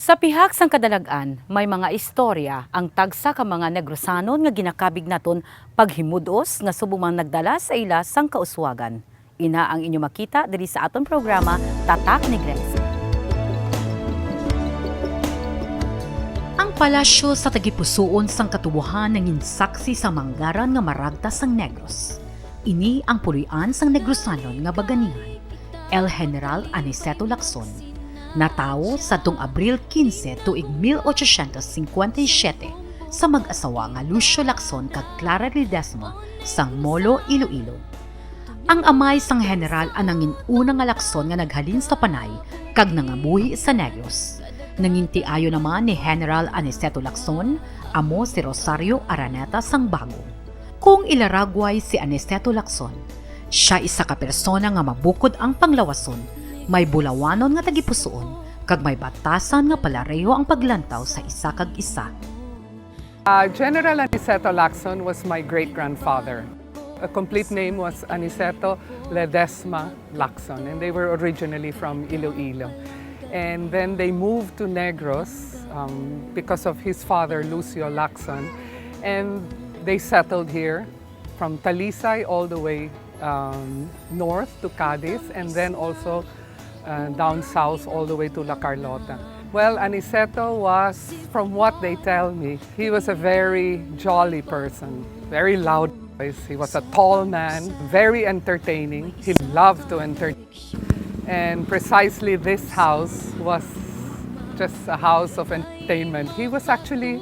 Sa pihak sang kadalagan, may mga istorya ang tagsa ka mga Negrosanon nga ginakabig naton paghimudos nga subong nagdala sa ila sang kauswagan. Ina ang inyo makita diri sa aton programa Tatak Negrense. Ang palasyo sa tagipusoon sang katubuhan nangin saksi sa manggaran nga maragta sang Negros. Ini ang puloy-an sang Negrosanon nga baganihan, El General Aniceto Lacson. Natawo sa tung Abril 15 tuig 1857 sa mag-asawa nga Lucio Lacson kag Clara Ledesma sang Molo, Iloilo. Ang amay sang general anangin una nga Lacson nga naghalin sa Panay kag nangabuhi sa Negros. Nangintiayo naman ni General Aniceto Lacson amo si Rosario Araneta sang Bago. Kung ilaragway si Aniceto Lacson, siya isa ka persona nga mabukod ang panglawason. May bulawanon nga tagipusoon, kag may batasan nga palareho ang paglantaw sa isa kag isa. General Aniceto Lacson was my great-grandfather. A complete name was Aniceto Ledesma Lacson, and they were originally from Iloilo. And then they moved to Negros because of his father, Lucio Lacson, and they settled here from Talisay all the way north to Cadiz, and then also down south all the way to La Carlota. Well, Aniceto was, from what they tell me, he was a very jolly person, very loud voice. He was a tall man, very entertaining. He loved to entertain. And precisely this house was just a house of entertainment. He was actually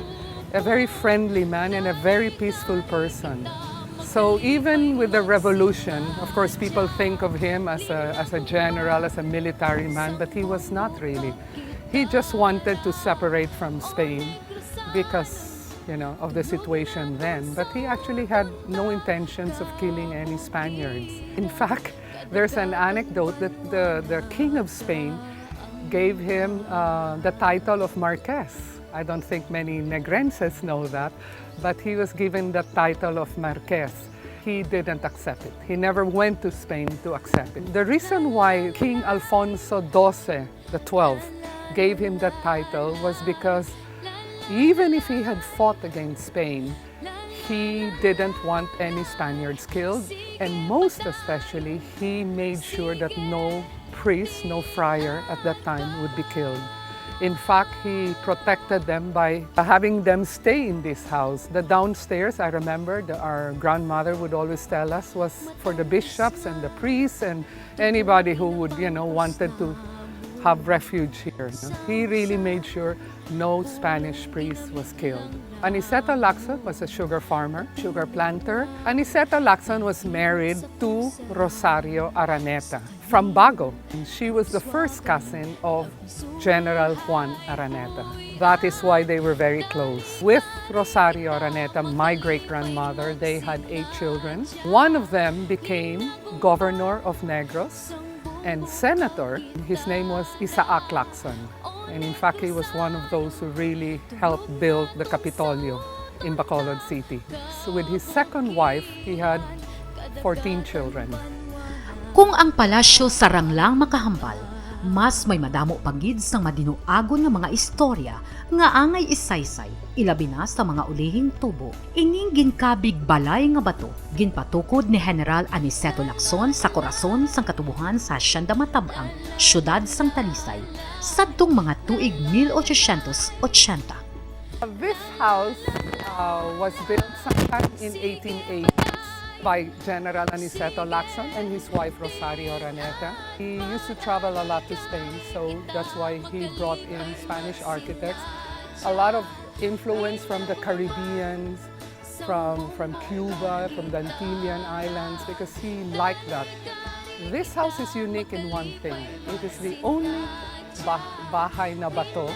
a very friendly man and a very peaceful person. So even with the revolution, of course, people think of him as a general, as a military man, but he was not really. He just wanted to separate from Spain because, of the situation then. But he actually had no intentions of killing any Spaniards. In fact, there's an anecdote that the King of Spain gave him the title of Marquess. I don't think many Negrenses know that, but he was given the title of Marquess. He didn't accept it. He never went to Spain to accept it. The reason why King Alfonso XII, the 12th, gave him that title was because even if he had fought against Spain, he didn't want any Spaniards killed, and most especially, he made sure that no priest, no friar at that time would be killed. In fact, he protected them by having them stay in this house. The downstairs, I remember, our grandmother would always tell us, was for the bishops and the priests and anybody who would, wanted to have refuge here. He really made sure no Spanish priest was killed. Aniceto Lacson was a sugar farmer, sugar planter. Aniceto Lacson was married to Rosario Araneta from Bago. She was the first cousin of General Juan Araneta. That is why they were very close. With Rosario Araneta, my great-grandmother, they had 8 children. One of them became governor of Negros and senator. His name was Isaac Lacson. And in fact, he was one of those who really helped build the Capitolio in Bacolod City. So with his second wife, he had 14 children. Kung ang palasyo sarang lang makahambal, mas may madamo pagid sang madinuagon nga mga istorya nga angay isaysay, ilabi na sa mga ulihing tubo. Ining ginkabig balay nga bato, ginpatukod ni General Aniceto Lacson sa korason sang katubuhan sa Siandamatabang, syudad sang Talisay, sadtong mga tuig 1880. This house was built sometime in 1880. By General Aniceto Lacson and his wife Rosario Araneta. He used to travel a lot to Spain, so that's why he brought in Spanish architects. A lot of influence from the Caribbean, from Cuba, from the Antillean Islands, because he liked that. This house is unique in one thing. It is the only bahay na bato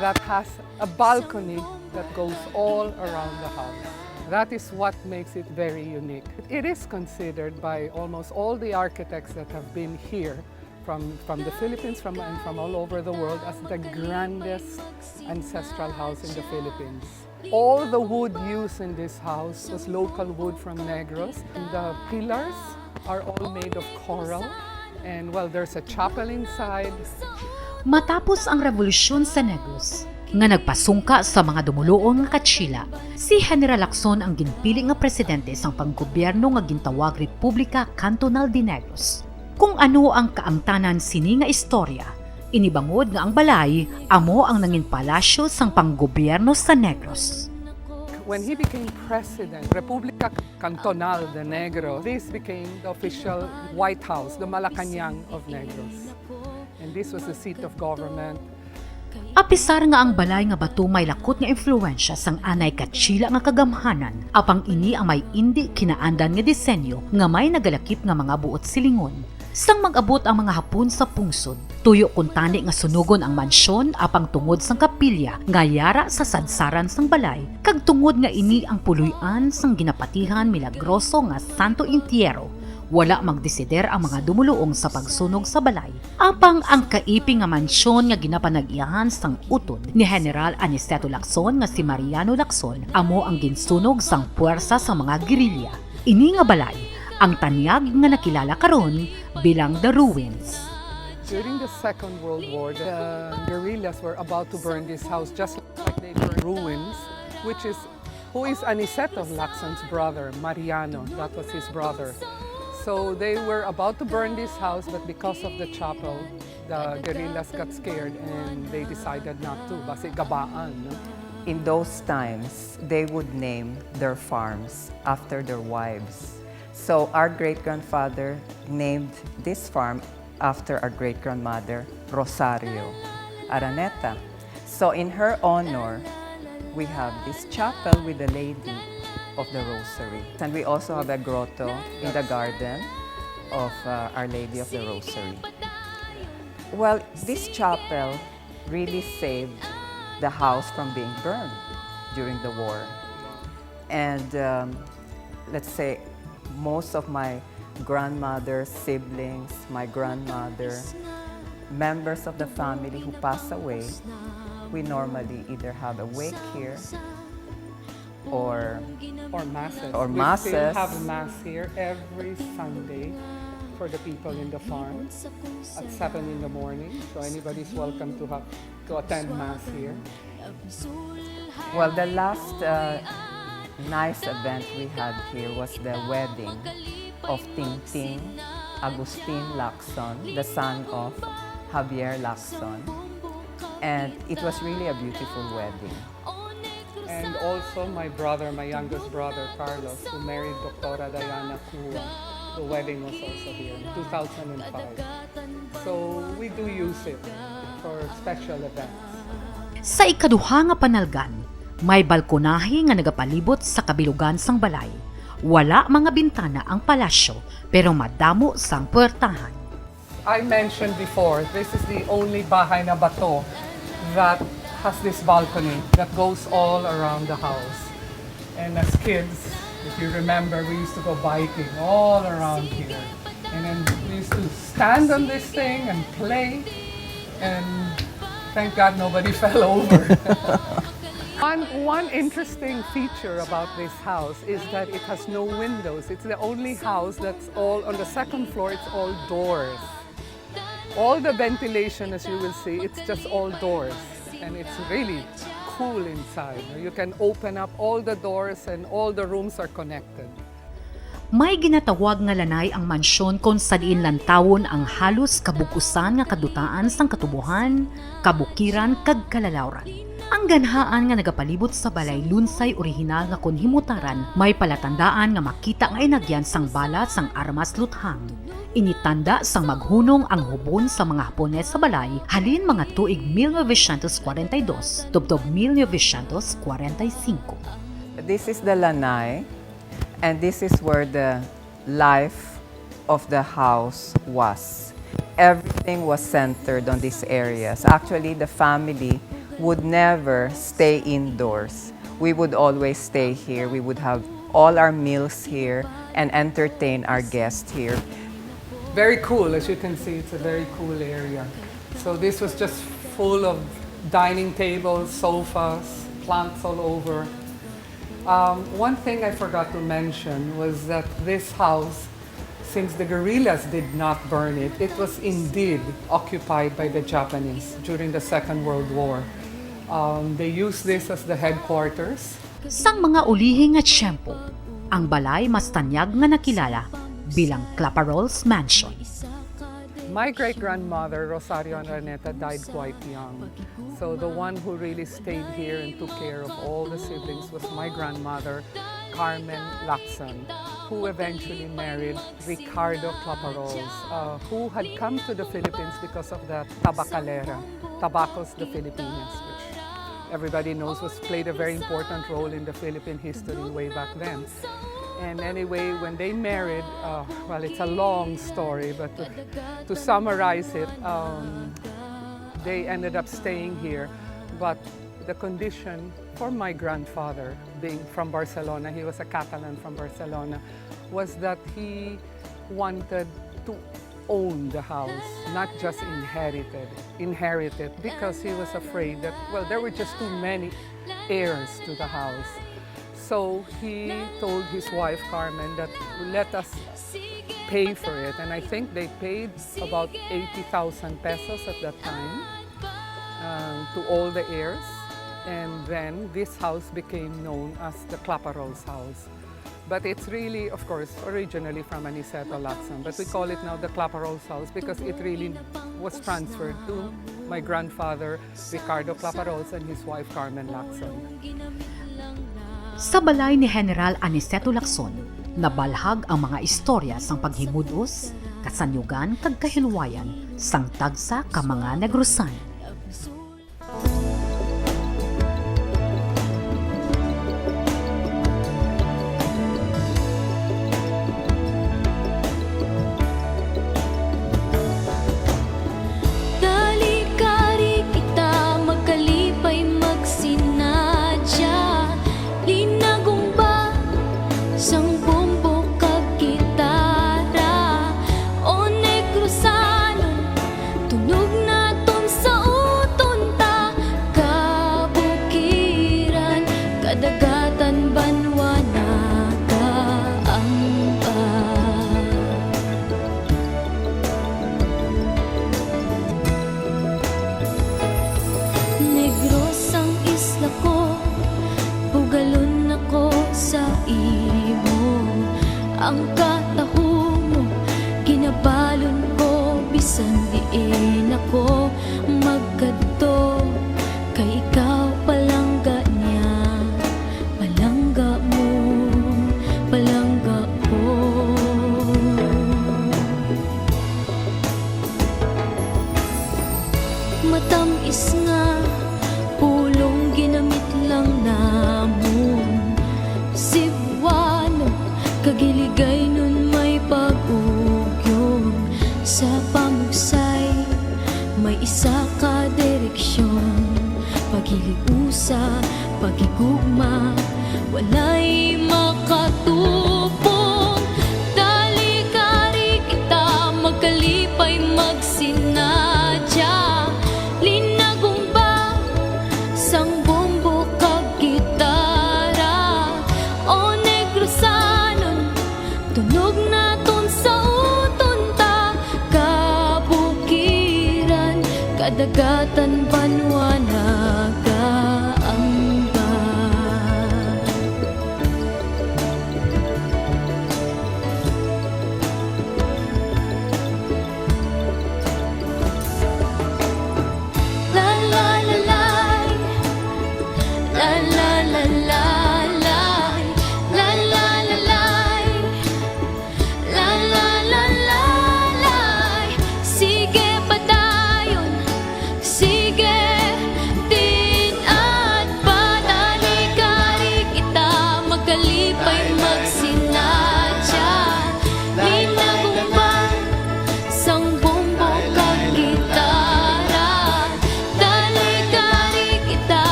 that has a balcony that goes all around the house. That is what makes it very unique. It is considered by almost all the architects that have been here from the Philippines and from all over the world as the grandest ancestral house in the Philippines. All the wood used in this house was local wood from Negros. And the pillars are all made of coral. And well, there's a chapel inside. Matapos ang revolusyon sa Negros, nga nagpasungka sa mga dumuluong nga katsila, si General Lacson ang ginpili nga presidente sang panggobyerno nga gintawag Republika Cantonal de Negros. Kung ano ang kaangtanan sini nga istorya, inibangod nga ang balay amo ang nangin palasyo sang panggobyerno sa Negros. When he became president, Republika Cantonal de Negros, this became the official White House, the Malacanang of Negros. And this was the seat of government. Apisar nga ang balay nga bato may lakot nga impluwensya sang anay katsila nga kagamhanan, apang ini ang may indi kinaandan nga disenyo nga may nagalakip nga mga buot silingon. Sang mag-abot ang mga Hapon sa pungsod, tuyo kuntani nga sunugon ang mansyon apang tungod sang kapilya nga yara sa sadsaran sang balay, kag tungod nga ini ang puluyan sang ginapatihan milagroso nga Santo Entierro. Wala magdesider ang mga dumuluong sa pagsunog sa balay, apang ang kaiping nga mansyon nga ginapanag-iyahan sang utod ni General Aniceto Lacson nga si Mariano Lacson amo ang ginsunog sang puwersa sa mga gerilya. Ini nga balay ang tanyag nga nakilala karon bilang The Ruins. During the Second World War, the guerrillas were about to burn this house just like they burned Ruins, who is Aniceto Lacson's brother, Mariano. That was his brother. So they were about to burn this house, but because of the chapel, the guerrillas got scared and they decided not to. Basi gabaan, no? In those times, they would name their farms after their wives. So our great-grandfather named this farm after our great-grandmother, Rosario Araneta. So in her honor, we have this chapel with the Lady of the Rosary. And we also have a grotto in the garden of Our Lady of the Rosary. Well, this chapel really saved the house from being burned during the war. And let's say most of my grandmother's siblings, my grandmother, members of the family who pass away, we normally either have a wake here or masses. Or We masses. still have mass here every Sunday for the people in the farm at 7 in the morning. So anybody's welcome to attend mass here. well, the last nice event we had here was the wedding of Ting Agustin Lacson, the son of Javier Lacson. And it was really a beautiful wedding. And also my brother, my youngest brother, Carlos, who married Dr. Diana Kua. The wedding was also here in 2005. So we do use it for special events. Sa ikaduha nga panalgan, may balkonahe nga nagapalibot sa kabilugan sang balay. Wala mga bintana ang palasyo, pero madamo sang puwertahan. I mentioned before, this is the only bahay na bato that has this balcony that goes all around the house. And as kids, if you remember, we used to go biking all around here. And then we used to stand on this thing and play. And thank God nobody fell over. One interesting feature about this house is that it has no windows. It's the only house that's all, on the second floor, it's all doors. All the ventilation, as you will see, it's just all doors. And it's really cool inside. You can open up all the doors and all the rooms are connected. May ginatawag nga lanay ang mansyon kung sa diin lantawon ang halos kabukusan nga kadutaan sang katubuhan, kabukiran kag kalalawran. Ang ganhaan nga nagapalibot sa balay lunsay orihinal nga kun himutaran, may palatandaan nga makita nga inagyan sang balat sang armas luthang. Initanda sang maghunong ang hubon sa mga Hapones sa balay halin mga tuig 1942 tubtob 1945. This is the lanai, and this is where the life of the house was. Everything was centered on these areas. Actually, the family would never stay indoors. We would always stay here. We would have all our meals here and entertain our guests here. Very cool, as you can see, it's a very cool area. So this was just full of dining tables, sofas, plants all over. One thing I forgot to mention was that this house since the guerrillas did not burn it, it was indeed occupied by the Japanese during the Second World War. They used this as the headquarters. Sang mga ulihing at tiyempo, ang balay mas tanyag nga nakilala bilang Claparol's Mansion. My great-grandmother, Rosario Araneta, died quite young. So the one who really stayed here and took care of all the siblings was my grandmother, Carmen Lacson, who eventually married Ricardo Claparols, who had come to the Philippines because of the tabacalera, Tabacos de Filipinas, which everybody knows played a very important role in the Philippine history way back then. And anyway, when they married, well, it's a long story, but to summarize it, they ended up staying here. But the condition for my grandfather, being from Barcelona, he was a Catalan from Barcelona, was that he wanted to own the house, not just inherit it, because he was afraid that, well, there were just too many heirs to the house. So he told his wife, Carmen, that let us pay for it. And I think they paid about 80,000 pesos at that time to all the heirs. And then this house became known as the Claparol's house. But it's really, of course, originally from Aniceto, Lacson. But we call it now the Claparol's house because it really was transferred to my grandfather, Ricardo Claparols, and his wife, Carmen Lacson. Sa balay ni General Aniceto Lacson, nabalhag ang mga istorya sang paghimudos, kasanyugan kag kahilwayan sang tagsa ka mga Negrusan. Ang kataho mo, ginabalon ko, bisan diin ako magkadto. Kay ikaw palangga niya, palangga mo, palangga ko. Matamis nga, pulong ginamit lang namon. Cebuano, kagiligay nun may pag-ugyon. Sa pamugsay, may isa ka direksyon. Pagiliusa, pagigugma, walay makatupong. Dali-kari kita magkalipay magsinadya. Linagong ba sang bombo kag gitara? O Negrosanon, tunog naton sa uton ta. Kabukiran, kadagatan ba